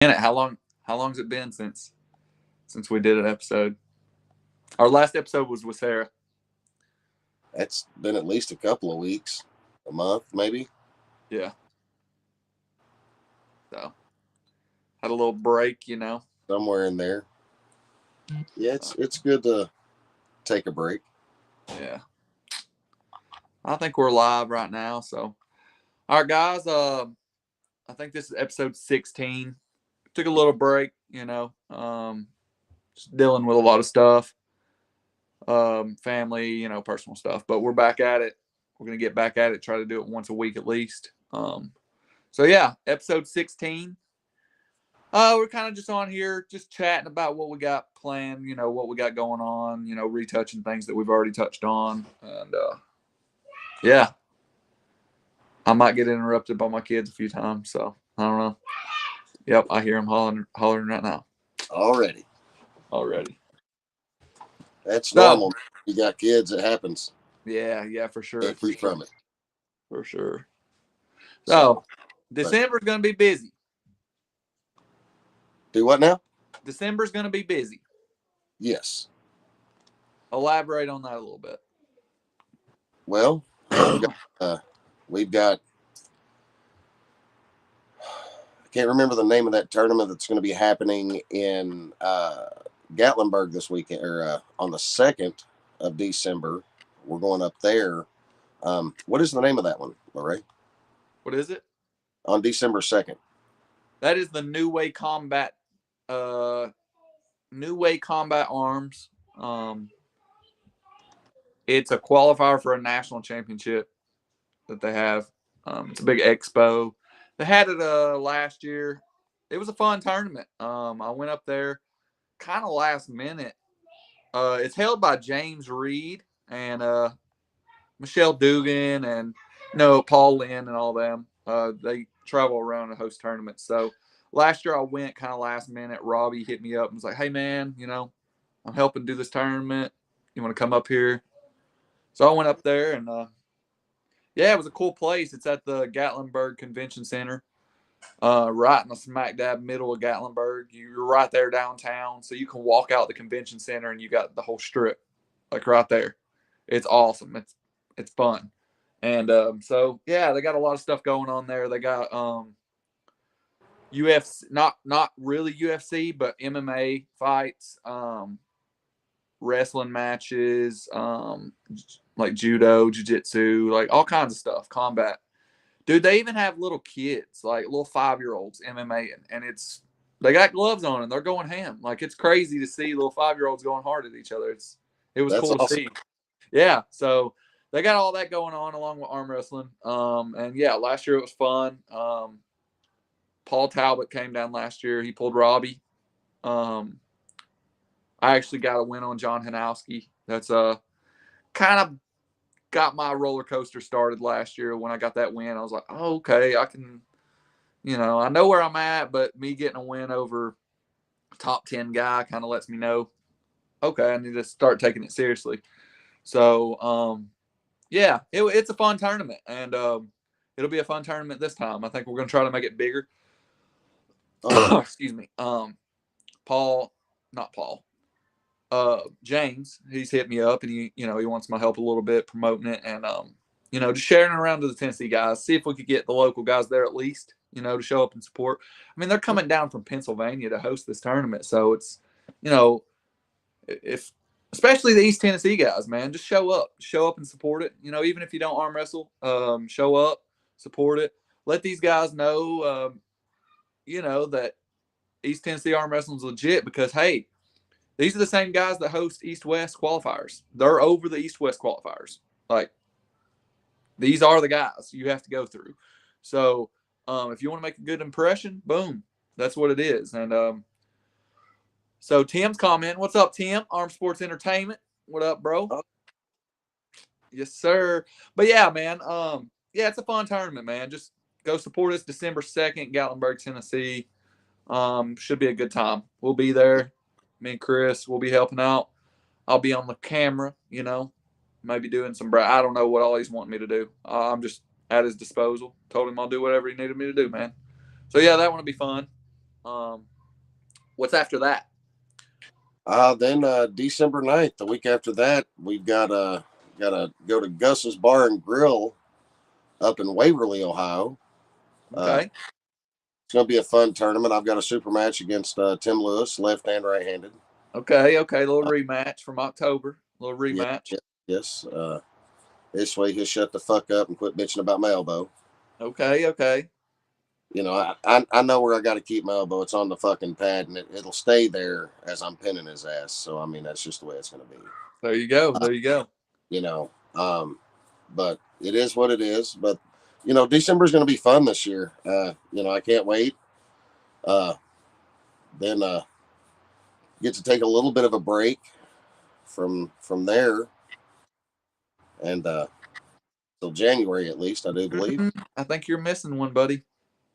How long's it been since we did an episode? Our last episode was with Sarah. That's been at least a couple of weeks, a month maybe. Yeah. So had a little break. Somewhere in there. Yeah, it's good to take a break. Yeah. I think we're live right now. So, all right, guys. I think this is episode 16. Took a little break. Just dealing with a lot of stuff, family, personal stuff. But we're back at it. We're gonna get back at it. Try to do it once a week at least. So yeah, episode 16. We're kind of just on here, just chatting about what we got planned, what we got going on, retouching things that we've already touched on. And yeah, I might get interrupted by my kids a few times, so I don't know. Yep, I hear them hollering right now. Already. That's normal. You got kids, it happens. Yeah, for sure. Can't keep from it. For sure. So, December's going to be busy. Do what now? December's going to be busy. Yes. Elaborate on that a little bit. Well, we've got I can't remember the name of that tournament that's going to be happening in Gatlinburg this weekend, or on the 2nd of December. We're going up there. What is the name of that one, Lorraine? What is it? On December 2nd. That is the New Way Combat Arms. It's a qualifier for a national championship that they have. It's a big expo. They had it last year. It was a fun tournament. I went up there kind of last minute. It's held by James Reed and Michelle Dugan and Paul Lynn and all them. They travel around and host tournaments. So last year I went kind of last minute. Robbie hit me up and was like, "Hey man, I'm helping do this tournament. You want to come up here?" So I went up there and yeah, it was a cool place. It's at the Gatlinburg Convention Center, right in the smack dab middle of Gatlinburg. You're right there downtown, so you can walk out the convention center and you got the whole strip, like right there. It's awesome. It's fun, and so yeah, they got a lot of stuff going on there. They got UFC, not really UFC, but MMA fights, wrestling matches, like judo, jiu-jitsu, like all kinds of stuff, combat. Dude, they even have little kids, like little 5-year-olds MMA, and they got gloves on and they're going ham. Like it's crazy to see little 5-year-olds going hard at each other. That's cool to see. Yeah, so they got all that going on along with arm wrestling. And yeah, last year it was fun. Paul Talbot came down last year. He pulled Robbie. I actually got a win on John Hanowski. That's kind of got my roller coaster started last year. When I got that win, I was like, oh, okay, I can, I know where I'm at, but me getting a win over a top 10 guy kind of lets me know, okay, I need to start taking it seriously. So, yeah, it's a fun tournament, and it'll be a fun tournament this time. I think we're going to try to make it bigger. Excuse me. James, he's hit me up and he wants my help a little bit promoting it and just sharing it around to the Tennessee guys. See if we could get the local guys there at least, to show up and support. I mean, they're coming down from Pennsylvania to host this tournament, so it's, if especially the East Tennessee guys, man, just show up and support it. Even if you don't arm wrestle, show up, support it. Let these guys know, that East Tennessee arm wrestling is legit because hey. These are the same guys that host East-West qualifiers. They're over the East-West qualifiers. Like, these are the guys you have to go through. So, if you want to make a good impression, boom, that's what it is. And so Tim's commenting. What's up, Tim? Arm Sports Entertainment. What up, bro? Yes, sir. But yeah, man. Yeah, it's a fun tournament, man. Just go support us December 2nd, Gatlinburg, Tennessee. Should be a good time. We'll be there. Me and Chris will be helping out. I'll be on the camera, maybe doing some. I don't know what all he's wanting me to do. I'm just at his disposal. Told him I'll do whatever he needed me to do, man. So yeah, that one will be fun. Um, what's after that? Then December 9th, the week after that, we've got to go to Gus's Bar and Grill up in Waverly, Ohio. Uh, Okay. it's going to be a fun tournament. I've got a super match against Tim Lewis, left and right handed. Okay. Okay. A little rematch from October. A little Yeah, rematch. yeah, yes. This way he'll shut the fuck up and quit bitching about my elbow. Okay. Okay. You know, I know where I got to keep my elbow. It's on the fucking pad, and it'll stay there as I'm pinning his ass. So I mean, that's just the way it's going to be. There you go. Uh, There you go. you know, but it is what it is. But you know, December is going to be fun this year. You know, I can't wait. Uh, then get to take a little bit of a break from there, and till January at least, I do believe. I think you're missing one, buddy.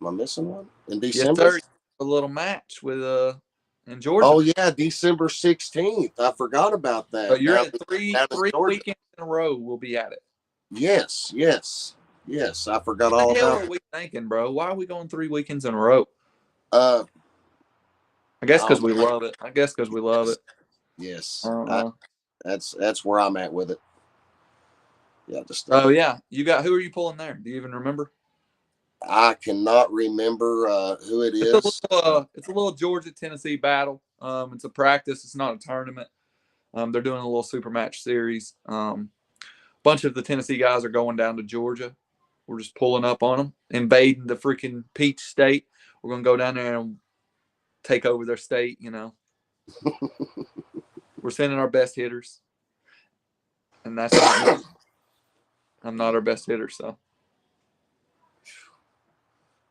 Am I missing one in Yes, December? sir. A little match with in Georgia. Oh yeah, December 16th. I forgot about So that. you're Down at three down in three Georgia. weekends in a row. We'll be at it. Yes, yes, yes. I forgot What all the hell about. are we thinking, bro? Why are we going 3 weekends in a row? Uh, I guess I because don't we know. love it. I guess because we love Yes, it. yes. Uh, That's where I'm at with it. Yeah, just oh yeah, you got who are you pulling there? Do you even remember? I cannot remember who it is. It's a little Georgia Tennessee battle. It's a practice. It's not a tournament. They're doing a little super match series. Bunch of the Tennessee guys are going down to Georgia. We're just pulling up on them, invading the freaking Peach State. We're gonna go down there and take over their state. You know, we're sending our best hitters, and that's not me. I'm not our best hitter, so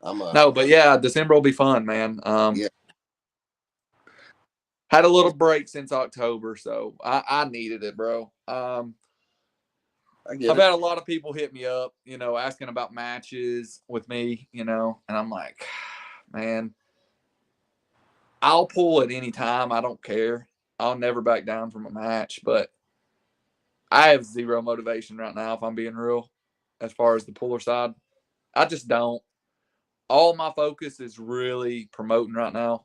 I'm a no. But yeah, December will be fun, man. yeah. Had a little break since October, so I needed it, bro. I get I've it. had a lot of people hit me up, asking about matches with me, and I'm like, man, I'll pull at any time. I don't care. I'll never back down from a match, but I have zero motivation right now, if I'm being real, as far as the puller side. I just don't. All my focus is really promoting right now.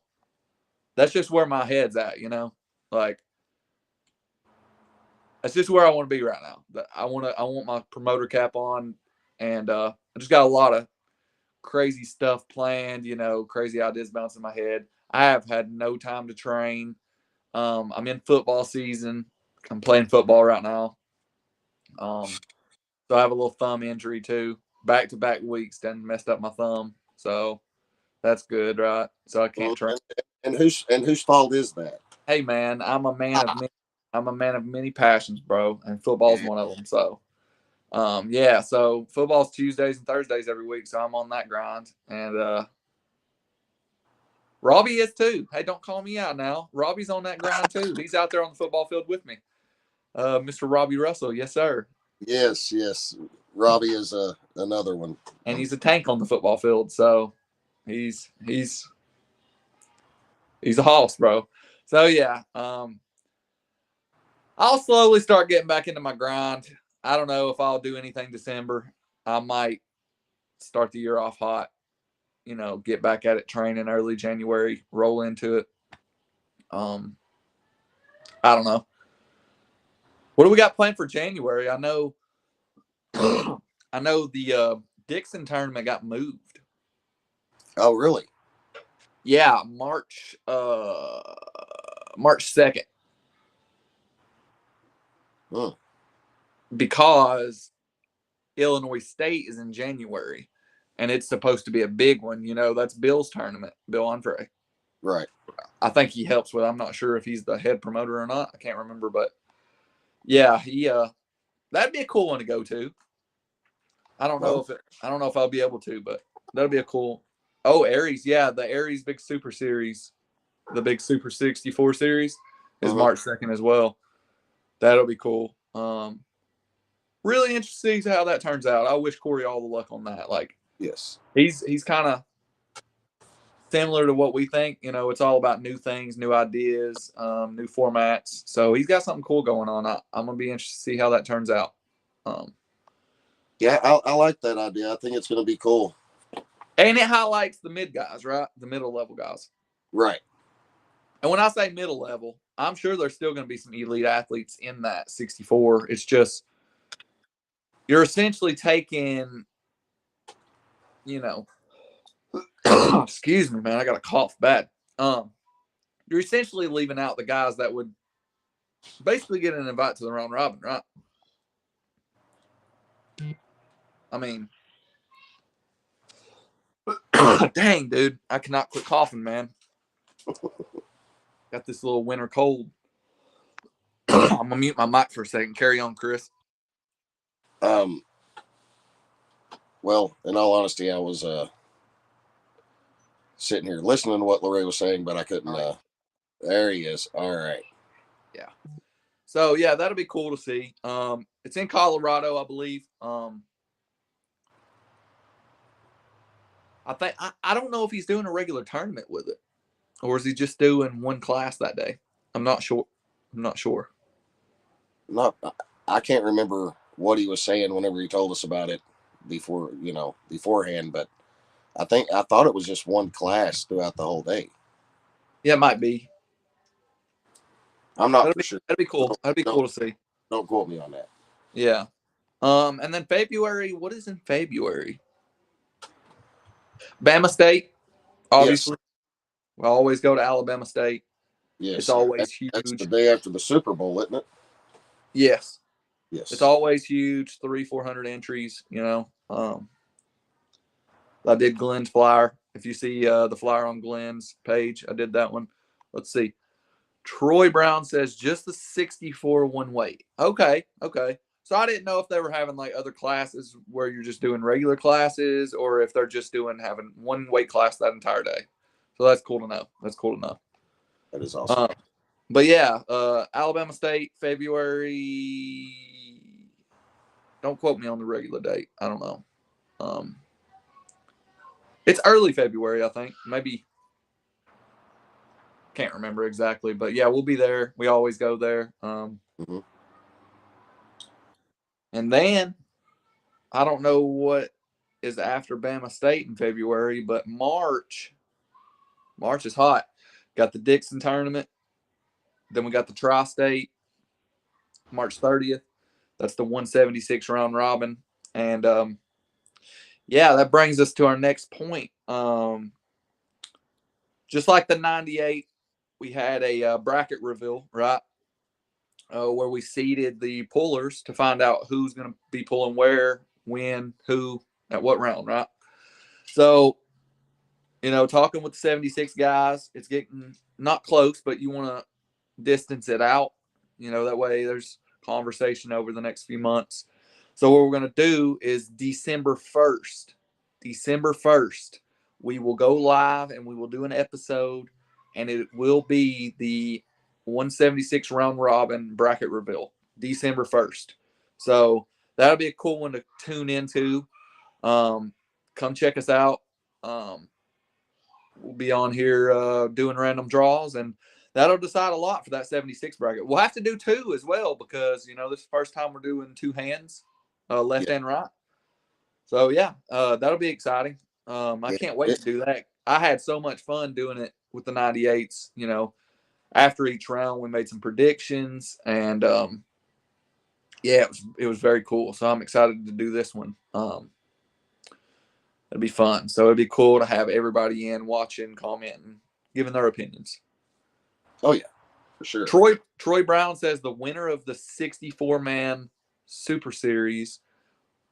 That's just where my head's at. Like, that's just where I want to be right now. I want my promoter cap on, and I just got a lot of crazy stuff planned, crazy ideas bouncing in my head. I have had no time to train. I'm in football season. I'm playing football right now. So I have a little thumb injury too. Back to back weeks done messed up my thumb. So that's good, right? So I can't Mhm. train. And whose fault is that? Hey man, I'm a man of many passions, bro, and football's Yeah. one of them. So yeah, so football's Tuesdays and Thursdays every week, so I'm on that grind. And Robbie is too. Hey, don't call me out now. Robbie's on that grind too. He's out there on the football field with me. Mr. Robbie Russell, yes sir. Yes, yes. Robbie is another one. And he's a tank on the football field, so he's he's he's a hoss, bro. So yeah, I'll slowly start getting back into my grind. I don't know if I'll do anything December. I might start the year off hot, get back at it training early January, roll into it. Um, I don't know. What do we got planned for January? I know I know the Dixon tournament got moved. Oh, really? Yeah, March 2nd, Hmm. because Illinois State is in January, and it's supposed to be a big one. That's Bill's tournament, Bill Andre. Right. I think he helps with. I'm not sure if he's the head promoter or not. I can't remember, but yeah, he that'd be a cool one to go to. Well, I don't know if I'll be able to, but that'll be a cool. Oh, Aries, yeah, the Aries Big Super Series, the Big Super 64 Series is uh-huh. March 2nd as well. That'll be cool. Really interesting to see how that turns out. I wish Corey all the luck on that. Like, Yes. he's kind of similar to what we think. It's all about new things, new ideas, new formats. So he's got something cool going on. I'm gonna be interested to see how that turns out. Um, Yeah, I like that idea. I think it's going to be cool. and it highlights the mid guys, right? The middle level guys. Right. And when I say middle level, I'm sure there's still going to be some elite athletes in that 64. It's just you're essentially taking, you know, excuse me, man, I got a cough bad. You're essentially leaving out the guys that would basically get an invite to the round robin, right? I mean, dang, dude, I cannot quit coughing, man. Got this little winter cold. I'm gonna mute my mic for a second. Carry on, Chris. Well, in all honesty, I was sitting here listening to what Lorray was saying, but I couldn't. There he is. All right. Yeah. So yeah, that'll be cool to see. It's in Colorado, I believe. I think I don't know if he's doing a regular tournament with it, or is he just doing one class that day? I'm not sure. I can't remember what he was saying whenever he told us about it beforehand, but I thought it was just one class throughout the whole day. Yeah, it might be. I'm not for sure. That'd be cool. That'd be cool to see. Don't quote me on that. Yeah. And then February. What is in February? Bama State. Obviously, yes. We always go to Alabama State. Yes, it's always huge. That's the day after the Super Bowl, isn't it? Yes. Yes. It's always huge. 300-400 entries. I did Glenn's flyer. If you see the flyer on Glenn's page, I did that one. Let's see. Troy Brown says just the 64 one weight. Okay. So I didn't know if they were having like other classes where you're just doing regular classes, or if they're just having one weight class that entire day. So that's cool to know. That is awesome. But yeah, Alabama State, February. Don't quote me on the regular date. I don't know. It's early February, I think. Maybe. Can't remember exactly, but yeah, we'll be there. We always go there. Mm-hmm. And then I don't know what is after Bama State in February, but March is hot. Got the Dixon tournament. Then we got the Tri-State, March 30th. That's the 176 round robin. And yeah, that brings us to our next point. Just like the 98, we had a bracket reveal, right? Where we seeded the pullers to find out who's going to be pulling where, when, who, at what round, right? So, talking with the 76 guys, it's getting not close, but you want to distance it out. That way there's conversation over the next few months. So what we're going to do is December 1st, we will go live and we will do an episode, and it will be the 176 round robin bracket reveal, December 1st. So that'll be a cool one to tune into. Come check us out. We'll be on here doing random draws, and that'll decide a lot for that 76 bracket. We'll have to do two as well because, this is the first time we're doing two hands, left and right. So, yeah, that'll be exciting. I can't wait to do that. I had so much fun doing it with the 98s. After each round, we made some predictions, and, yeah, it was very cool. So I'm excited to do this one. It'd be fun. So it'd be cool to have everybody in watching, commenting, giving their opinions. Oh, yeah, for sure. Troy Brown says the winner of the 64-man Super Series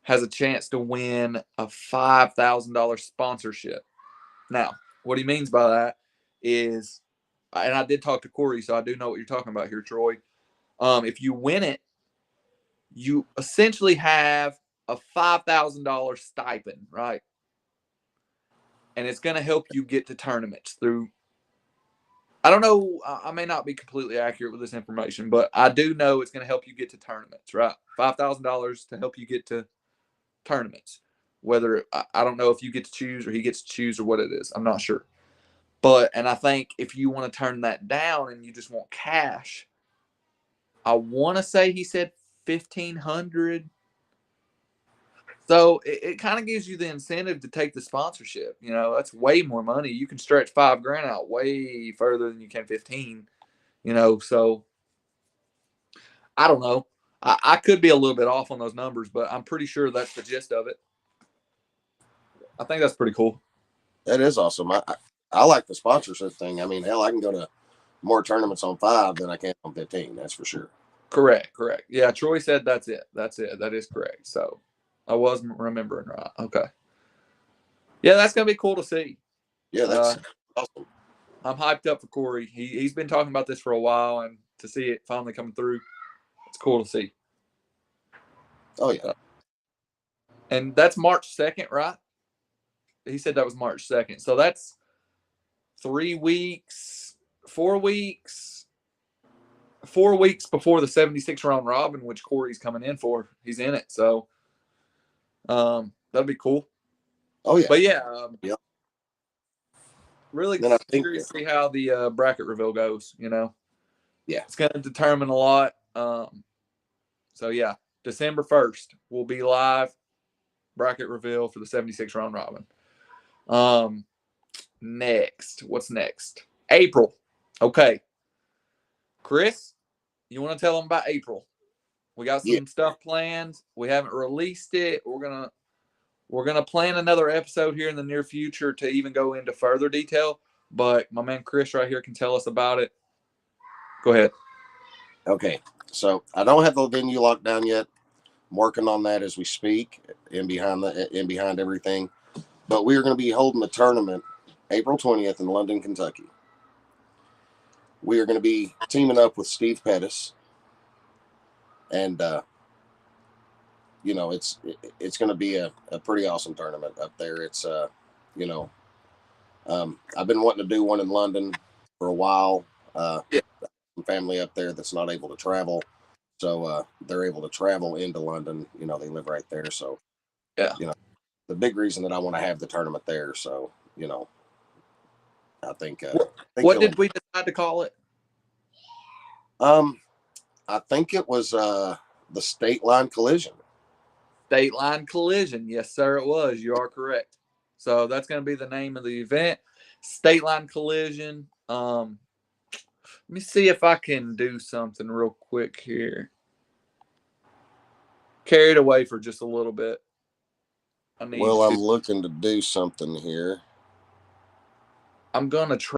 has a chance to win a $5,000 sponsorship. Now, what he means by that is, and I did talk to Corey, so I do know what you're talking about here, Troy. If you win it, you essentially have a $5,000 stipend, right? And it's going to help you get to tournaments through. I don't know. I may not be completely accurate with this information, but I do know it's going to help you get to tournaments, right? $5,000 to help you get to tournaments. Whether I don't know if you get to choose or he gets to choose or what it is. I'm not sure. And I think if you want to turn that down and you just want cash, I want to say he said $1,500 So it kind of gives you the incentive to take the sponsorship. You know, that's way more money. You can stretch $5,000 out way further than you can 15. You know, so I don't know. I could be a little bit off on those numbers, but I'm pretty sure that's the gist of it. I think that's pretty cool. That is awesome. I like the sponsorship thing. I mean, hell, I can go to more tournaments on 5 than I can on 15. That's for sure. Correct. Yeah, Troy said that's it. That is correct. So I was remembering right. Okay. Yeah, that's gonna be cool to see. Yeah, that's awesome. I'm hyped up for Corey. He's been talking about this for a while, and to see it finally coming through, it's cool to see. Oh yeah. And that's March 2nd, right? He said that was March 2nd. So that's 3 weeks, 4 weeks, 4 weeks before the 76 round robin, which Corey's coming in for. He's in it, so that'll be cool. Oh yeah. But yeah, yep. Really curious to see how the bracket reveal goes. You know, yeah, it's going to determine a lot. So yeah, December 1st will be live bracket reveal for the 76 round robin. Next, what's next? April. Okay, Chris, you want to tell them about April? We got some stuff planned. We haven't released it. We're gonna plan another episode here in the near future to even go into further detail. But my man Chris right here can tell us about it. Go ahead. Okay, so I don't have the venue locked down yet. I'm working on that as we speak, in behind everything. But we are going to be holding the tournament April 20th in London, Kentucky. We are going to be teaming up with Steve Pettis, and you know, it's going to be a pretty awesome tournament up there. It's you know, I've been wanting to do one in London for a while. Some family up there that's not able to travel, so they're able to travel into London. You know, they live right there, so yeah. You know, the big reason that I want to have the tournament there. So you know, I think. What did we decide to call it? I think it was the State Line Collision. State Line Collision. Yes, sir, it was. You are correct. So that's going to be the name of the event. State Line Collision. Let me see if I can do something real quick here. Carried away for just a little bit. I'm looking to do something here. I'm going to try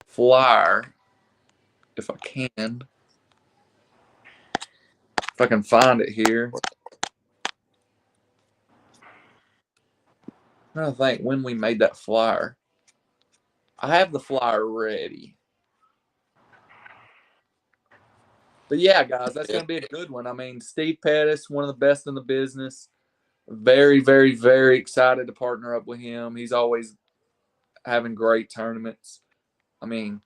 flyer if I can. If I can find it here. I'm trying to think when we made that flyer. I have the flyer ready. But yeah, guys, that's going to be a good one. I mean, Steve Pettis, one of the best in the business. Very, very, very excited to partner up with him. He's always having great tournaments. I mean,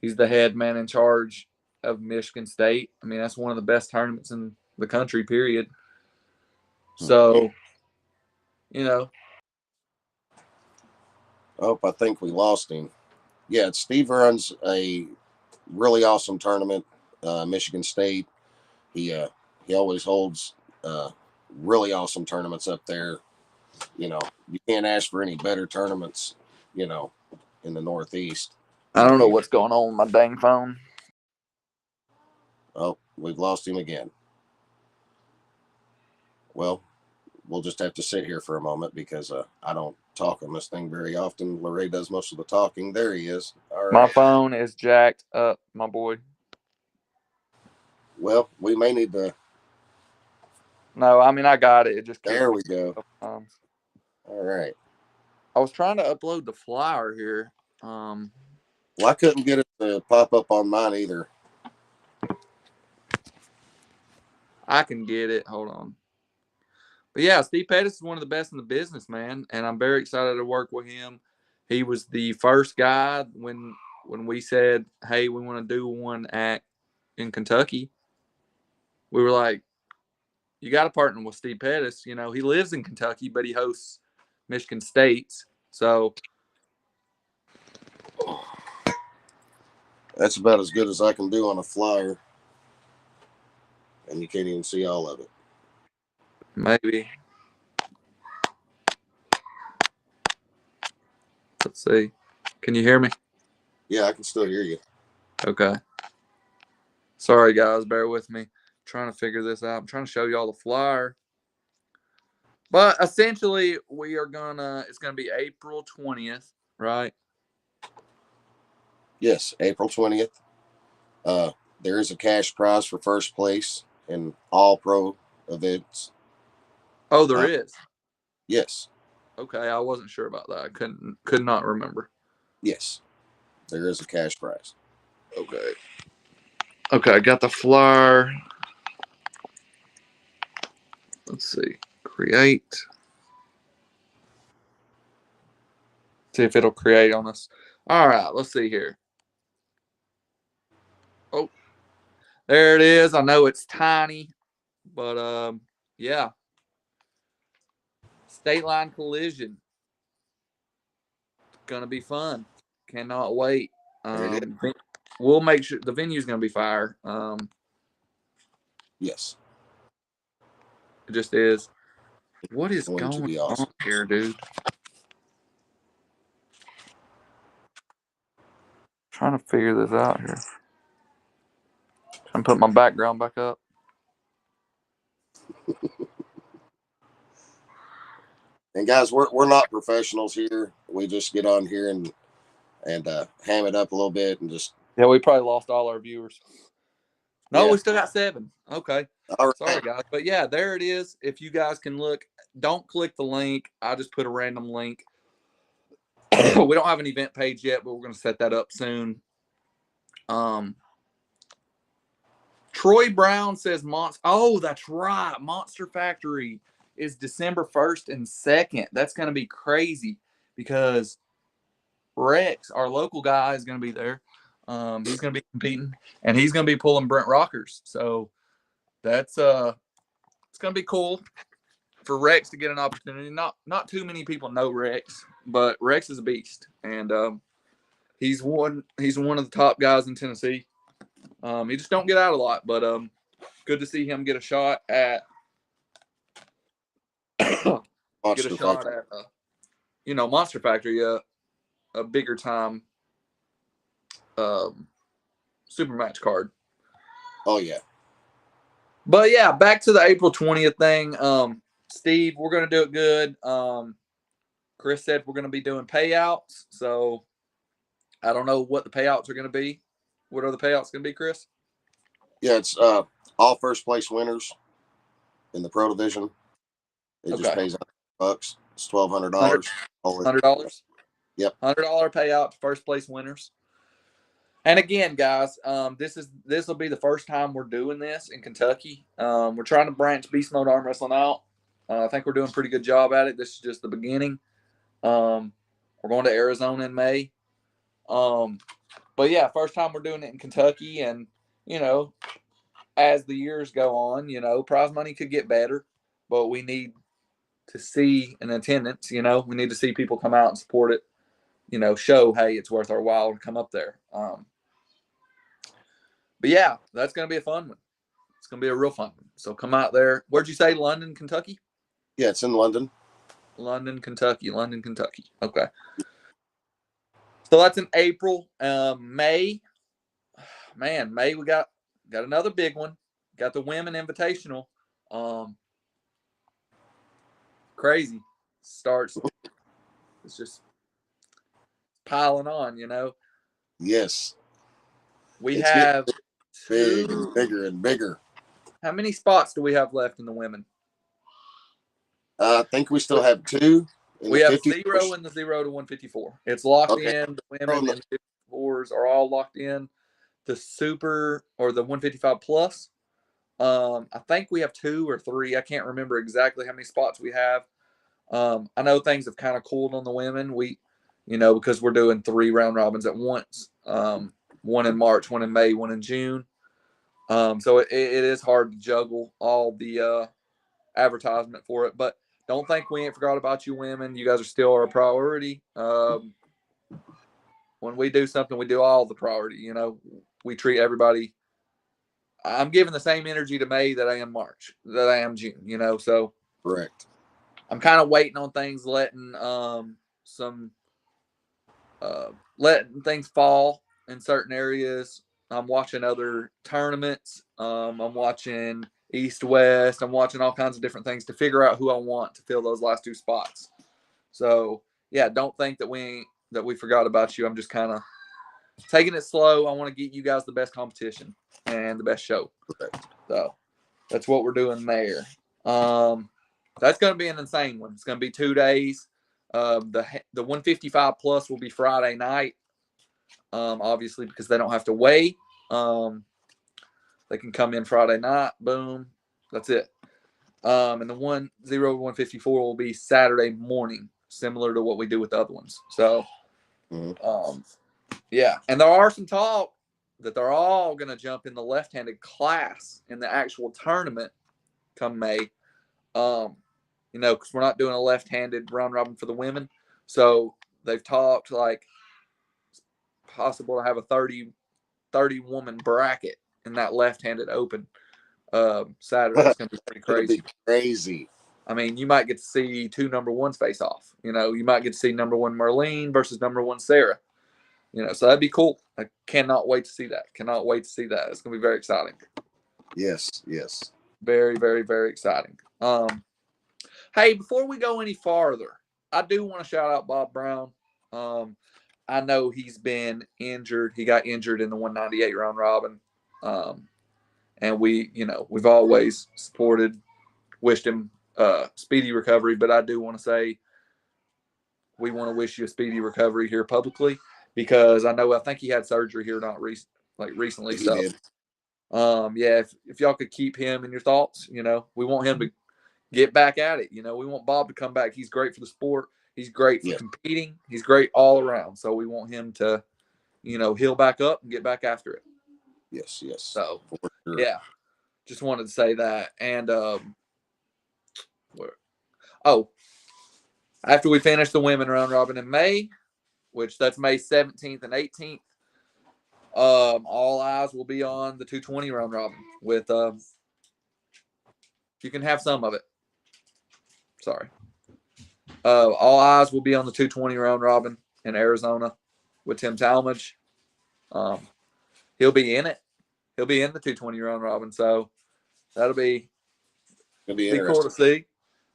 he's the head man in charge of Michigan State. I mean, that's one of the best tournaments in the country, period. So, you know. Oh, I think we lost him. Yeah, Steve runs a really awesome tournament, Michigan State. He always holds really awesome tournaments up there. You know, you can't ask for any better tournaments, you know, in the Northeast. I don't know what's going on with my dang phone. Oh, we've lost him again. Well, we'll just have to sit here for a moment because I don't talk on this thing very often. Larray does most of the talking. There he is. All right. My phone is jacked up, my boy. Well, we may need to. No, I mean, I got it. It just there we go. All right. I was trying to upload the flyer here. Well, I couldn't get it to pop up on mine either. I can get it. Hold on. But yeah, Steve Pettis is one of the best in the business, man, and I'm very excited to work with him. He was the first guy when we said, "Hey, we want to do one in Kentucky." We were like, "You got to partner with Steve Pettis." You know, he lives in Kentucky, but he hosts Michigan State's. So that's about as good as I can do on a flyer, and you can't even see all of it. Maybe. Let's see. Can you hear me? Yeah, I can still hear you. Okay. Sorry, guys. Bear with me. I'm trying to figure this out. I'm trying to show you all the flyer. But essentially, it's gonna be April 20th, right? Yes, April 20th. There is a cash prize for first place in all pro events. Oh, there is. Yes. Okay, I wasn't sure about that. I could not remember. Yes, there is a cash prize. Okay. Okay, I got the flyer. Let's see. Create. See if it'll create on us. All right, let's see here. Oh, there it is. I know it's tiny, but yeah. State line collision. Gonna be fun. Cannot wait. There it is. We'll make sure the venue's gonna be fire. Yes. It just is. What is Going to going be awesome. on here, dude? Trying to figure this out here. Trying to put my background back up. And guys, we're not professionals here. We just get on here and ham it up a little bit and just. Yeah, we probably lost all our viewers. No, Yeah. we still got 7. Okay. All right. Sorry, guys. But yeah, there it is. If you guys can look, don't click the link. I just put a random link. We don't have an event page yet, but we're going to set that up soon. Troy Brown says Monster. Oh, that's right. Monster Factory is December 1st and 2nd. That's going to be crazy because Rex, our local guy, is going to be there. He's going to be competing, and he's going to be pulling Brent Rockers. So that's it's going to be cool for Rex to get an opportunity. Not too many people know Rex, but Rex is a beast, and he's one of the top guys in Tennessee. He just don't get out a lot, but good to see him get a shot at Monster Factory. Monster Factory, a bigger time super match card. Oh yeah. But yeah, back to the April 20th thing. Steve, we're gonna do it good. Chris said we're gonna be doing payouts, so I don't know what the payouts are gonna be. What are the payouts gonna be, Chris? Yeah, it's all first place winners in the pro division. It just pays $100. It's $1,200. $100. Yep. $100 payout to first place winners. And again, guys, this will be the first time we're doing this in Kentucky. We're trying to branch BeastMode Armwrestling out. I think we're doing a pretty good job at it. This is just the beginning. We're going to Arizona in May. But yeah, first time we're doing it in Kentucky, and as the years go on, prize money could get better, but we need to see an attendance. We need to see people come out and support it. Show, hey, it's worth our while to come up there. But yeah, that's going to be a fun one. It's going to be a real fun one. So come out there. Where'd you say? London, Kentucky? Yeah, it's in London. London, Kentucky. Okay. So that's in April. May. Man, May we got another big one. Got the Women Invitational. Crazy. Starts. It's just piling on, Yes. We have big and bigger and bigger. How many spots do we have left in the women? I think we still have 2. We have 0 in the 0 to 154. It's locked in. The women and the 54s are all locked in. The super or the 155 plus. I think we have 2 or 3. I can't remember exactly how many spots we have. I know things have kind of cooled on the women. Because we're doing 3 round robins at once. One in March, one in May, one in June. So it is hard to juggle all the advertisement for it. But don't think we ain't forgot about you women. You guys are still our priority. When we do something, we do all the priority. We treat everybody. I'm giving the same energy to May that I am March, that I am June. So Correct. I'm kind of waiting on things, letting things fall in certain areas. I'm watching other tournaments. I'm watching East West. I'm watching all kinds of different things to figure out who I want to fill those last 2 spots. So yeah, don't think that we forgot about you. I'm just kind of taking it slow. I want to get you guys the best competition and the best show. Correct. So that's what we're doing there. That's going to be an insane one. It's going to be 2 days. The 155 plus will be Friday night. Obviously, because they don't have to weigh. They can come in Friday night. Boom. That's it. And the 154 will be Saturday morning, similar to what we do with the other ones. So, yeah. And there are some talk that they're all going to jump in the left-handed class in the actual tournament come May. Because we're not doing a left-handed round robin for the women. So they've talked like possible to have a 30 woman bracket in that left-handed open Saturday. It's going to be pretty crazy. Crazy. I mean, you might get to see 2 number 1s face off. You might get to see number 1 Marlene versus number 1 Sarah. So that'd be cool. I cannot wait to see that. It's going to be very exciting. Yes. Very, very, very exciting. Hey, before we go any farther, I do want to shout out Bob Brown. I know he's been injured. He got injured in the 198 round robin. And we've always supported, wished him speedy recovery. But I do want to say we want to wish you a speedy recovery here publicly, because I think he had surgery here recently. He did. If y'all could keep him in your thoughts, we want him to get back at it. We want Bob to come back. He's great for the sport. He's great for competing. He's great all around. So we want him to, heal back up and get back after it. Yes. So, yeah, just wanted to say that. And, after we finish the women round robin in May, which that's May 17th and 18th, all eyes will be on the 220 round robin with, you can have some of it. Sorry. All eyes will be on the 220 round robin in Arizona with Tim Talmadge. He'll be in it. He'll be in the 220 round robin. So that'll be cool to see.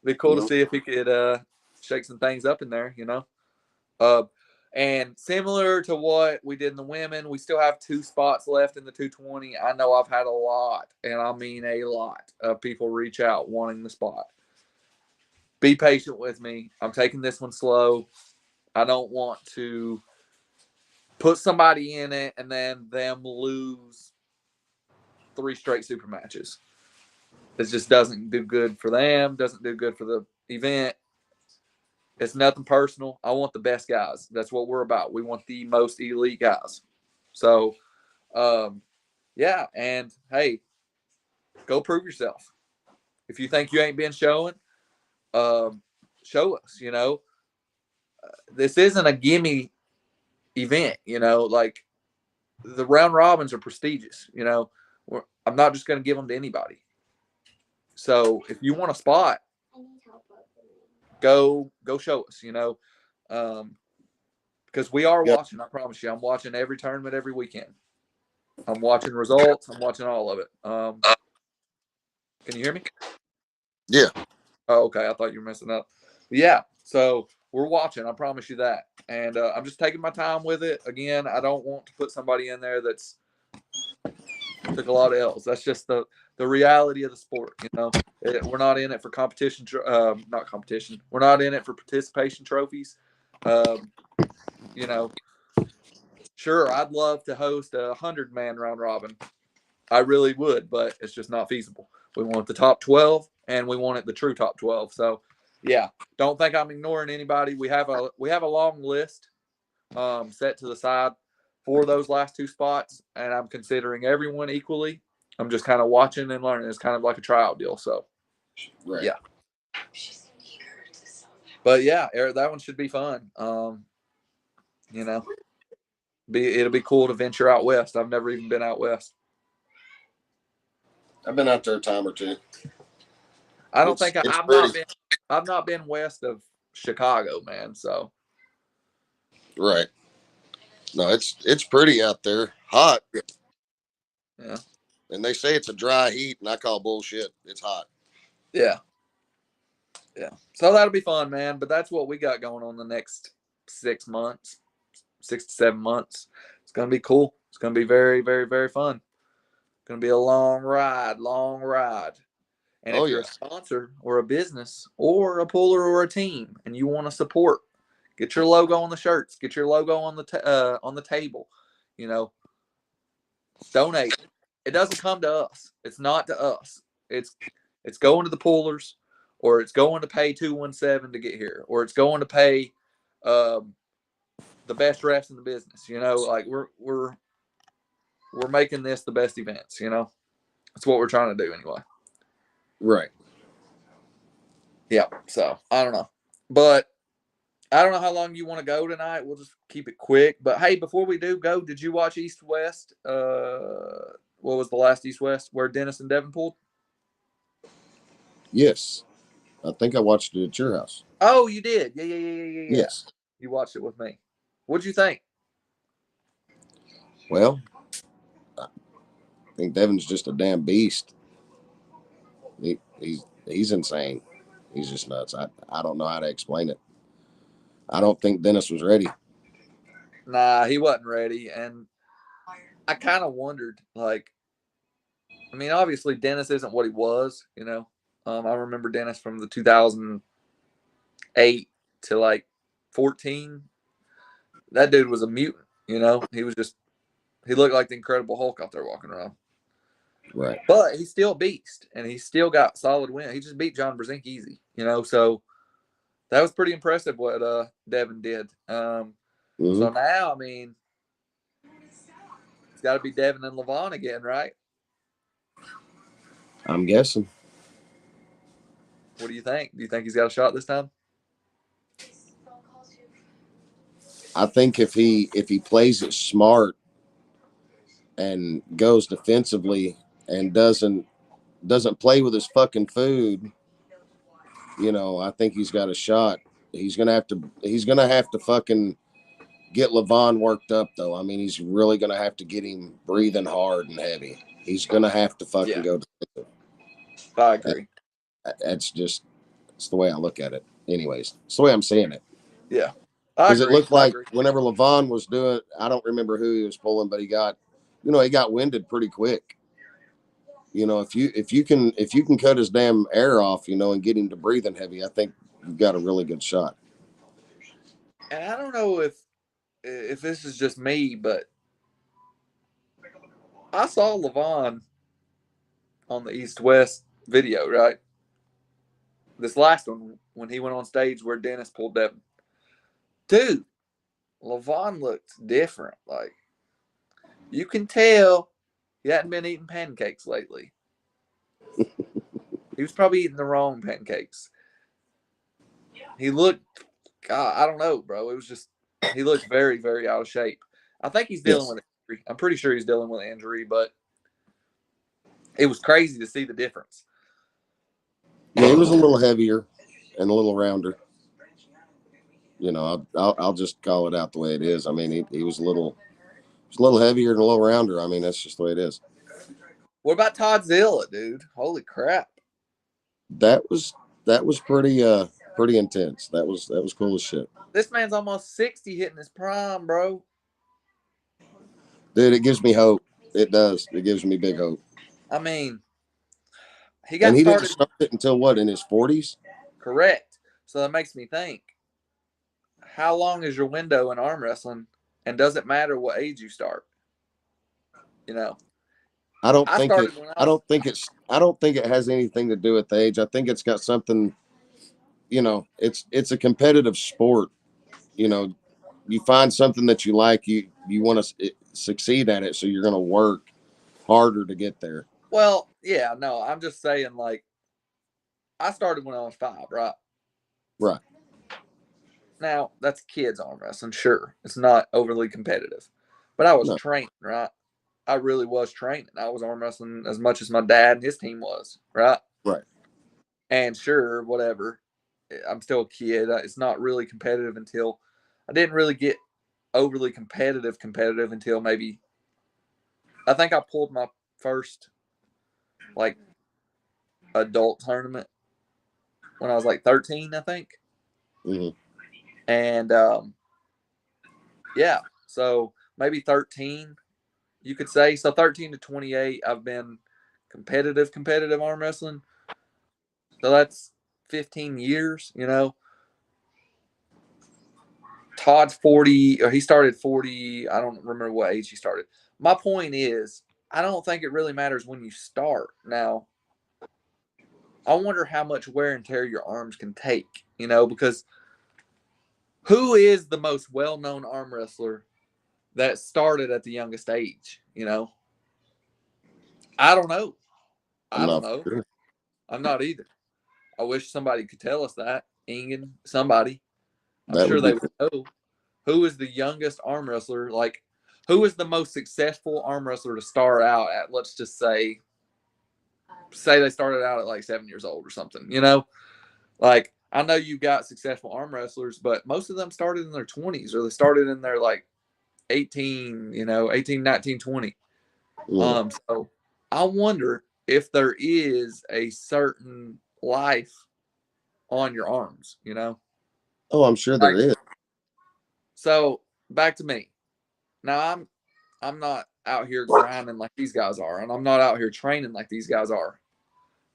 Be cool to see if he could shake some things up in there, And similar to what we did in the women, we still have 2 spots left in the 220. I know I've had a lot, and I mean a lot, of people reach out wanting the spot. Be patient with me. I'm taking this one slow. I don't want to put somebody in it and then them lose 3 straight super matches. It just doesn't do good for them, doesn't do good for the event. It's nothing personal. I want the best guys. That's what we're about. We want the most elite guys. So, yeah. And, hey, go prove yourself. If you think you ain't been showing, show us, this isn't a gimme event, like the round robins are prestigious, I'm not just going to give them to anybody. So if you want a spot, go show us, because we are watching. I promise you, I'm watching every tournament every weekend. I'm watching results. I'm watching all of it. Can you hear me? Yeah. Oh, okay. I thought you were messing up. But yeah. So we're watching. I promise you that. And I'm just taking my time with it. Again, I don't want to put somebody in there that's took a lot of L's. That's just the reality of the sport. We're not in it for competition. Not competition. We're not in it for participation trophies. Sure, I'd love to host a 100-man round robin. I really would, but it's just not feasible. We want the top 12, and we want it the true top 12. So, yeah, don't think I'm ignoring anybody. We have a long list set to the side for those last 2 spots, and I'm considering everyone equally. I'm just kind of watching and learning. It's kind of like a tryout deal. So, right. Yeah. But yeah, Eric, that one should be fun. It'll be cool to venture out west. I've never even been out west. I've been out there a time or 2. I don't think It's I've pretty. not been west of Chicago, man. So Right. No, it's pretty out there. Hot. yeah, And they say it's a dry heat, and I call bullshit. It's hot. yeah, yeah. So that'll be fun, man. But that's what we got going on the next 6 months, 6 to 7 months. It's gonna be cool. It's gonna be very, very, very fun. It's gonna be a long ride, long ride. And Oh if you're yeah. a sponsor or a business or a puller or a team and you want to support, get your logo on the shirts, get your logo on the table. You know, donate. It doesn't come to us. It's not to us. It's going to the pullers, or it's going to pay 217 to get here, or it's going to pay um, the best refs in the business. You know, like we're making this the best events. You know, that's what we're trying to do anyway. Right. Yeah. So I don't know, but I don't know how long you want to go tonight. We'll just keep it quick. But hey, before we do go, did you watch East West? What was the last East West where Dennis and Devin pulled? Yes. I think I watched it at your house. Oh, you did. Yeah. Yes. You watched it with me. What'd you think? Well, I think Devin's just a damn beast. He's insane. He's just nuts. I don't know how to explain it. I don't think Dennis was ready. Nah, he wasn't ready, and I kind of wondered. Like, I mean, obviously Dennis isn't what he was. You know, I remember Dennis from the 2008 to like 14. That dude was a mutant. You know, he looked like the Incredible Hulk out there walking around. Right. But he's still a beast, and he's still got solid win. He just beat John Brzezinski easy, you know. So that was pretty impressive what Devin did. So now, I mean, it's got to be Devin and Levon again, right? I'm guessing. What do you think? Do you think he's got a shot this time? I think if he plays it smart and goes defensively and doesn't play with his fucking food, I think he's got a shot. He's gonna have to fucking get Levon worked up though. I mean, he's really gonna have to get him breathing hard and heavy. He's gonna have to fucking go. I agree. It's the way I look at it. Anyways, it's the way I'm seeing it. Yeah, Because it looked like whenever Levon was doing, I don't remember who he was pulling, but he got winded pretty quick. If you can cut his damn air off, and get him to breathing heavy, I think you've got a really good shot. And I don't know if this is just me, but I saw Levon on the East West video, right? This last one when he went on stage where Dennis pulled Devin. Dude, Levon looks different. Like you can tell he hadn't been eating pancakes lately. He was probably eating the wrong pancakes. He looked, God, I don't know, bro. It was just he looked very, very out of shape. I think he's dealing with injury. I'm pretty sure he's dealing with injury, but it was crazy to see the difference. Yeah, he was a little heavier and a little rounder. I'll just call it out the way it is. I mean, he was a little heavier and a little rounder. I mean, that's just the way it is. What about Todd Zilla, dude? Holy crap! That was pretty intense. That was cool as shit. This man's almost 60, hitting his prime, bro. Dude, it gives me hope. It does. It gives me big hope. I mean, he didn't started start it until what, in his 40s? Correct. So that makes me think, how long is your window in arm wrestling, and does it matter what age you start? I don't think it has anything to do with the age. I think it's got something, it's a competitive sport. You find something that you like, you want to succeed at it, so you're going to work harder to get there. Well, yeah, no, I'm just saying, like, I started when I was 5, right? Right. Now, that's kids arm wrestling, sure. It's not overly competitive. But I was training, right? I really was training. I was arm wrestling as much as my dad and his team was, right? Right. And sure, whatever. I'm still a kid. It's not really competitive until I didn't really get overly competitive until maybe I think I pulled my first like adult tournament when I was like 13, I think. Mm-hmm. And yeah, so maybe 13, you could say. So 13 to 28, I've been competitive arm wrestling. So that's 15 years, you know. Todd's 40, or he started 40. I don't remember what age he started. My point is, I don't think it really matters when you start. Now, I wonder how much wear and tear your arms can take, you know, because who is the most well known arm wrestler that started at the youngest age, you know? I don't know. I'm I don't not know. sure. I'm not either. I wish somebody could tell us that. Ingen, somebody. I'm That sure would be they would know. Who is the youngest arm wrestler? Like, who is the most successful arm wrestler to start out at, let's just say they started out at like 7 years old or something, you know? Like, I know you got successful arm wrestlers, but most of them started in their 20s or they started in their like 18, you know, 18, 19, 20. So I wonder if there is a certain life on your arms, you know? Oh, I'm sure there Like, is. so back to me. Now I'm not out here grinding like these guys are, and I'm not out here training like these guys are.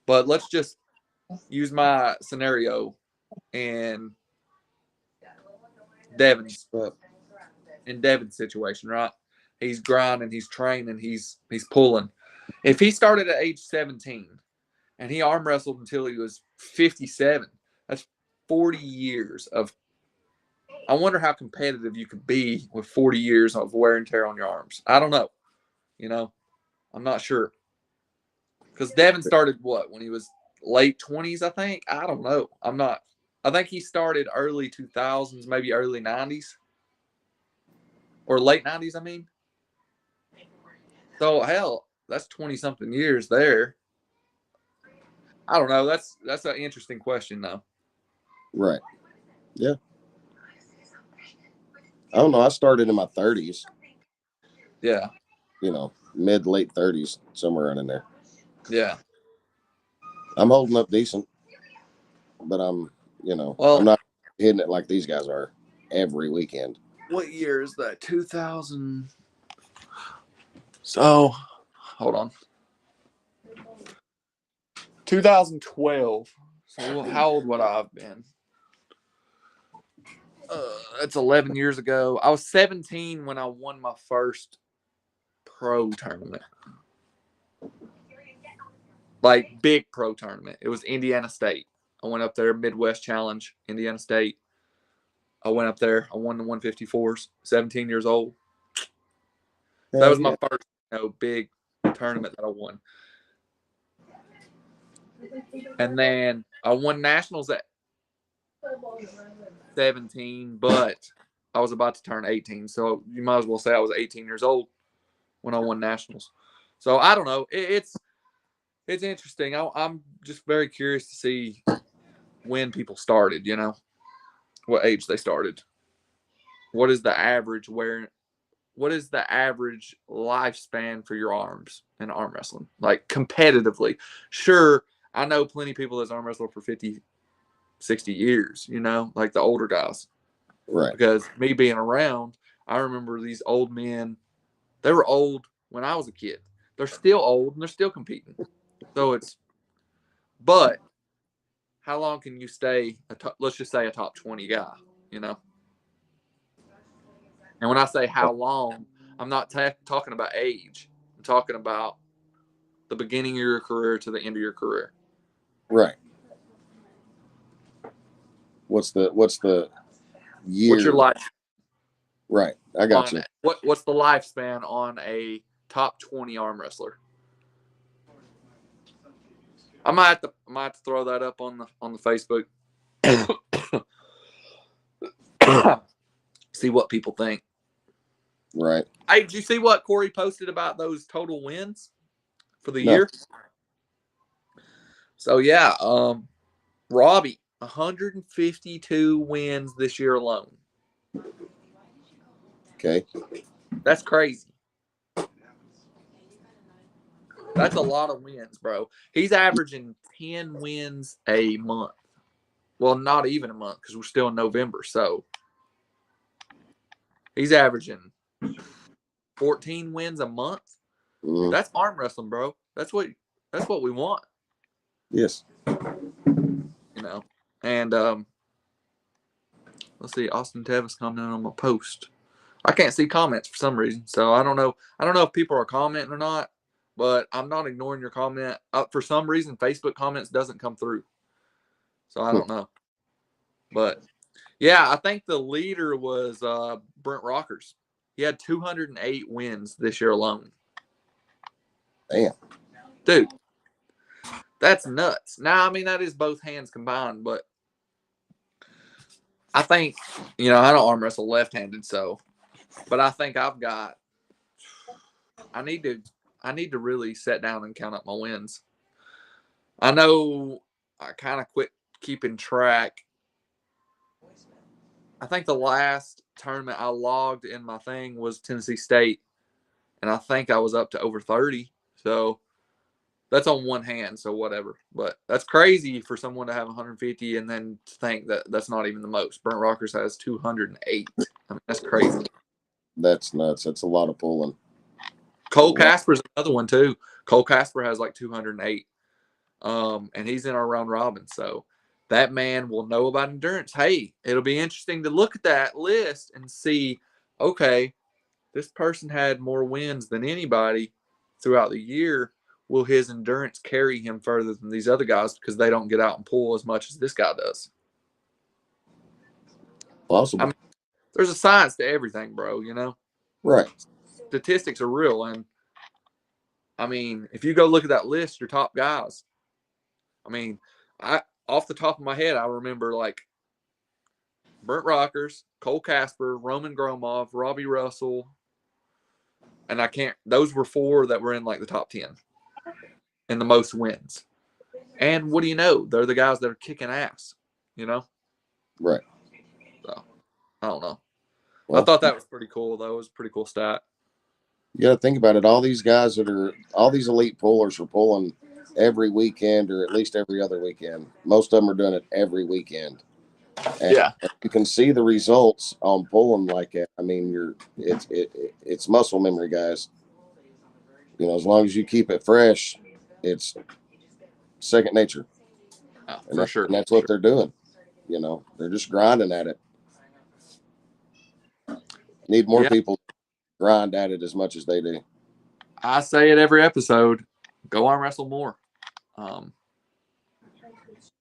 But let's just use my scenario in Devin's situation, right? He's grinding, he's training, he's pulling. If he started at age 17 and he arm wrestled until he was 57, that's 40 years of. I wonder how competitive you could be with 40 years of wear and tear on your arms. I don't know. You know, I'm not sure. Because Devin started what, when he was late 20s, I think? I don't know. I'm not. I think he started early 2000s, maybe early 90s. Or late 90s, I mean. So, hell, that's 20 something years there. I don't know. That's an interesting question, though. Right. Yeah. I don't know. I started in my 30s. Yeah. You know, mid late 30s, somewhere around in there. Yeah. I'm holding up decent, but I'm Well, not hitting it like these guys are every weekend. what year is that? 2000. So, hold on. 2012. So, how old would I have been? That's 11 years ago. I was 17 when I won my first pro tournament. Like, big pro tournament. It was Indiana State. I went up there, Midwest Challenge, Indiana State. I went up there. I won the 154s, 17 years old. So that was my first, big tournament that I won. And then I won nationals at 17, but I was about to turn 18. So you might as well say I was 18 years old when I won nationals. So I don't know. It's interesting. I'm just very curious to see when people started, you know, what age they started. What is the average lifespan for your arms in arm wrestling? Like, competitively. Sure, I know plenty of people that's arm wrestled for 50, 60 years, you know, like the older guys. Right. Because me being around, I remember these old men, they were old when I was a kid. They're still old and they're still competing. So but how long can you stay, let's just say a top 20 guy, you know? And when I say how long, I'm not talking about age. I'm talking about the beginning of your career to the end of your career. Right. What's the year? What's your life? Right. I got you. What's the lifespan on a top 20 arm wrestler? I might have to throw that up on the Facebook. See what people think. Right. Hey, did you see what Corey posted about those total wins for the year? So yeah, Robbie, 152 wins this year alone. Okay. That's crazy. That's a lot of wins, bro. He's averaging 10 wins a month. Well, not even a month because we're still in November. So he's averaging 14 wins a month. Mm-hmm. That's arm wrestling, bro. That's what we want. Yes. You know. And let's see, Austin Tevis commented on my post. I can't see comments for some reason, so I don't know. I don't know if people are commenting or not, but I'm not ignoring your comment. For some reason, Facebook comments doesn't come through, so I don't know. But yeah, I think the leader was Brent Rockers. He had 208 wins this year alone. Damn, dude, that's nuts. Now, I mean, that is both hands combined, but I think, I don't arm wrestle left-handed, but I think I need to really sit down and count up my wins. I know I kind of quit keeping track. I think the last tournament I logged in my thing was Tennessee State, and I think I was up to over 30. So that's on one hand, so whatever. But that's crazy for someone to have 150 and then to think that that's not even the most. Brent Rockers has 208. I mean, that's crazy. That's nuts. That's a lot of pulling. Cole Casper's another one too. Cole Casper has like 208. And he's in our round robin. So that man will know about endurance. Hey, it'll be interesting to look at that list and see, okay, this person had more wins than anybody throughout the year. Will his endurance carry him further than these other guys because they don't get out and pull as much as this guy does? Possible. I mean, there's a science to everything, bro, Right. Statistics are real. And, I mean, if you go look at that list, your top guys, I mean, off the top of my head, I remember like Brent Rockers, Cole Casper, Roman Gromov, Robbie Russell, and those were 4 that were in like the top 10 and the most wins. And what do you know? They're the guys that are kicking ass, Right. So, I don't know. Well, I thought that was pretty cool, though. It was a pretty cool stat. You got to think about it. All these guys all these elite pullers are pulling every weekend or at least every other weekend. Most of them are doing it every weekend. And Yeah. you can see the results on pulling like that. I mean, it's muscle memory, guys. As long as you keep it fresh, it's second nature. For sure. And that's what they're doing. They're just grinding at it. Need more people to grind at it as much as they do. I say it every episode. Go arm wrestle more.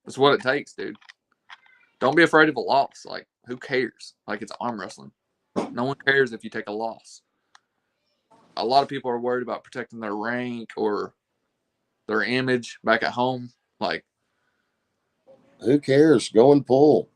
That's what it takes, dude. Don't be afraid of a loss. Like, who cares? Like, it's arm wrestling. No one cares if you take a loss. A lot of people are worried about protecting their rank or their image back at home. Like, who cares? Go and pull.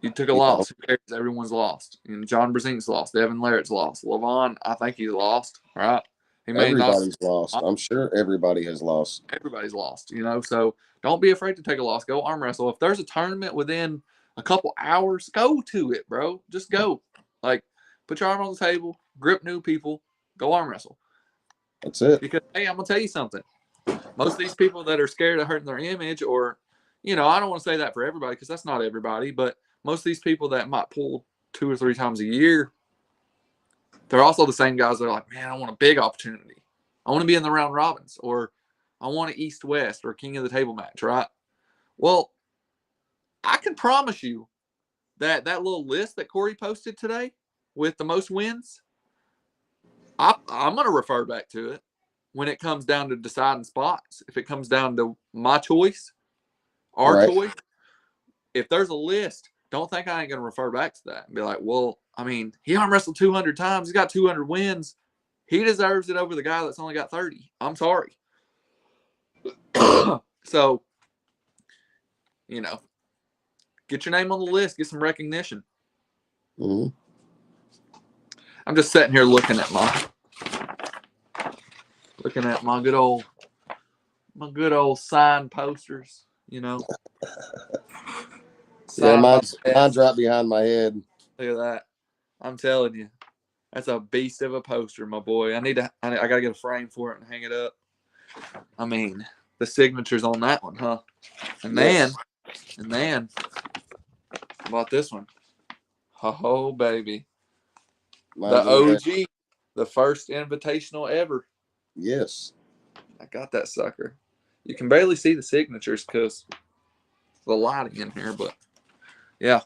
You took a loss. Who cares? Everyone's lost. And John Brzezink's lost. Devin Larrett's lost. Levon, I think he's lost, right? Everybody's lost. I'm sure everybody has lost. Everybody's lost, So don't be afraid to take a loss. Go arm wrestle. If there's a tournament within a couple hours, go to it, bro. Just go. Like, put your arm on the table, grip new people, go arm wrestle. That's it. Because, hey, I'm going to tell you something. Most of these people that are scared of hurting their image or, I don't want to say that for everybody because that's not everybody, but most of these people that might pull 2 or 3 times a year, they're also the same guys that are like, man, I want a big opportunity. I want to be in the round robins, or I want an East-West or King of the Table match, right? Well, I can promise you that little list that Corey posted today with the most wins, I'm going to refer back to it when it comes down to deciding spots. If it comes down to my choice, our choice, if there's a list, don't think I ain't going to refer back to that and be like, well, I mean, he arm wrestled 200 times. He's got 200 wins. He deserves it over the guy that's only got 30. I'm sorry. So, get your name on the list. Get some recognition. Mm-hmm. I'm just sitting here looking at my good old signed posters. you know. Yeah, Sign my mine's best. right behind my head. Look at that. I'm telling you. That's a beast of a poster, my boy. I gotta get a frame for it and hang it up. I mean, the signature's on that one, huh? And Yes. then, how about this one? Oh, baby. Mine's The over there. OG, the first invitational ever. Yes. I got that sucker. You can barely see the signatures because the lighting in here, but yeah.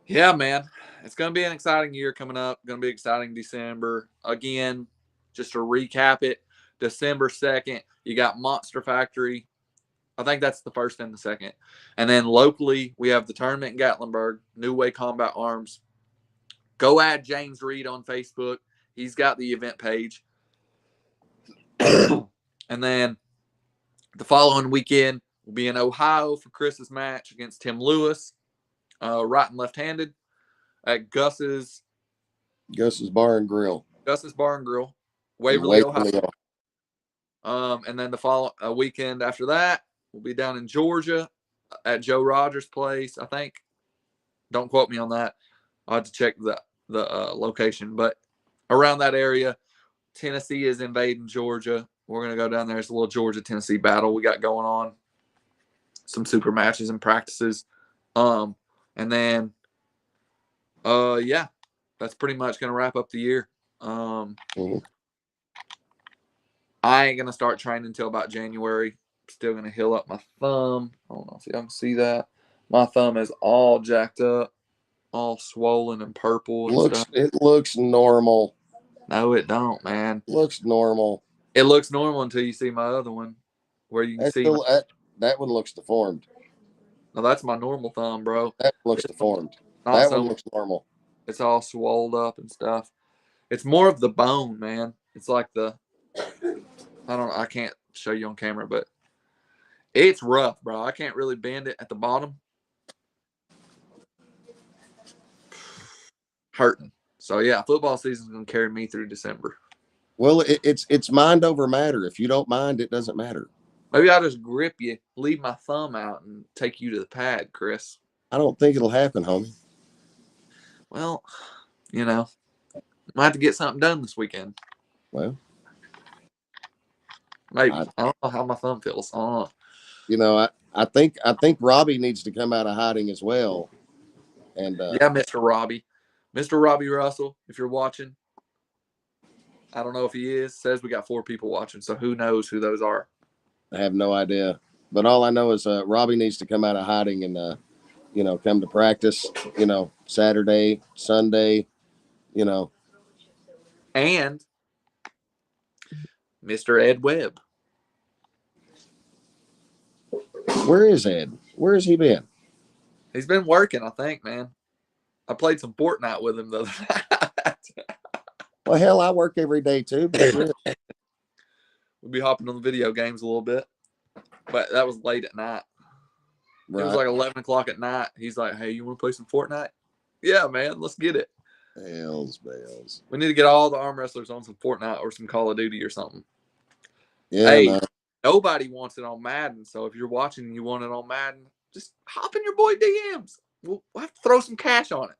Yeah, man. It's going to be an exciting year coming up. Going to be exciting December. Again, just to recap it, December 2nd, you got Monster Factory. I think that's the first and the second. And then locally, we have the tournament in Gatlinburg, New Way Combat Arms. Go add James Reed on Facebook. He's got the event page. And then the following weekend, we'll be in Ohio for Chris's match against Tim Lewis, right and left-handed, at Gus's Bar and Grill. Waverly, Ohio. And then the following weekend after that, we'll be down in Georgia at Joe Rogers' place, I think. Don't quote me on that. I'll have to check the location. But around that area, Tennessee is invading Georgia. We're going to go down there. It's a little Georgia-Tennessee battle we got going on. Some super matches and practices. And then, yeah, that's pretty much going to wrap up the year. I ain't going to start training until about January. Still going to heal up my thumb. I don't know if y'all can see that. My thumb is all jacked up, all swollen and purple and stuff. It looks normal. No, it don't, man. Looks normal. It looks normal until you see my other one, where you can see that one looks deformed. No, that's my normal thumb, bro. That looks deformed. That one looks normal. It's all swolled up and stuff. It's more of the bone, man. It's like I can't show you on camera, but it's rough, bro. I can't really bend it at the bottom. Hurting. So yeah, football season's gonna carry me through December. Well, it's mind over matter. If you don't mind, it doesn't matter. Maybe I'll just grip you, leave my thumb out, and take you to the pad, Chris. I don't think it'll happen, homie. Well, you know, might have to get something done this weekend. Well, maybe. I don't know how my thumb feels. You know, I think Robbie needs to come out of hiding as well. And yeah, Mr. Robbie Russell, if you're watching, I don't know if he is. Says we got 4 people watching, so who knows who those are? I have no idea. But all I know is Robbie needs to come out of hiding and come to practice. Saturday, Sunday. And Mr. Ed Webb. Where is Ed? Where has he been? He's been working, I think, man. I played some Fortnite with him the other night. Well, hell, I work every day too. We'll be hopping on the video games a little bit. But that was late at night. Right. It was like 11 o'clock at night. He's like, hey, you want to play some Fortnite? Yeah, man, let's get it. Bells. We need to get all the arm wrestlers on some Fortnite or some Call of Duty or something. Yeah, hey, nobody wants it on Madden. So if you're watching and you want it on Madden, just hop in your boy DMs. We'll have to throw some cash on it.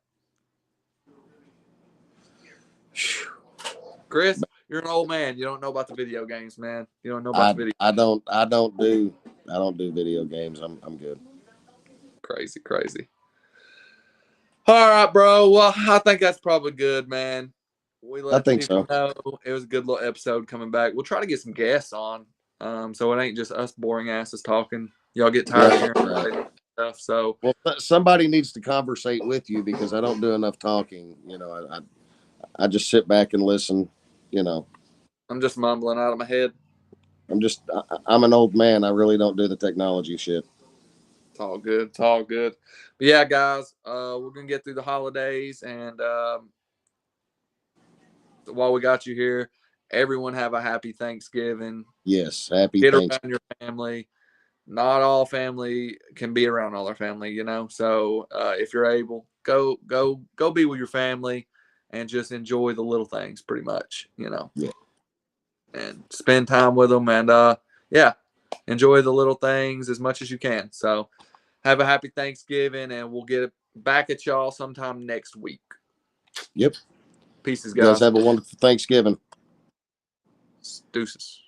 Chris, you're an old man. You don't know about the video games, man. You don't know about the video. I don't do video games. I'm good. Crazy. All right, bro. Well, I think that's probably good, man. I think so. It was a good little episode coming back. We'll try to get some guests on, so it ain't just us boring asses talking. Y'all get tired of hearing stuff. So, well, somebody needs to conversate with you because I don't do enough talking. I just sit back and listen. I'm just mumbling out of my head. I'm an old man. I really don't do the technology shit. It's all good. But yeah, guys, we're going to get through the holidays. And while we got you here, everyone have a happy Thanksgiving. Yes, happy Thanksgiving. Get around your family. Not all family can be around all their family, So if you're able, go be with your family and just enjoy the little things pretty much, Yeah. And spend time with them. And, yeah. enjoy the little things as much as you can. So have a happy Thanksgiving, and we'll get back at y'all sometime next week. Yep. Pieces, You guys guys. have a wonderful Thanksgiving. Deuces.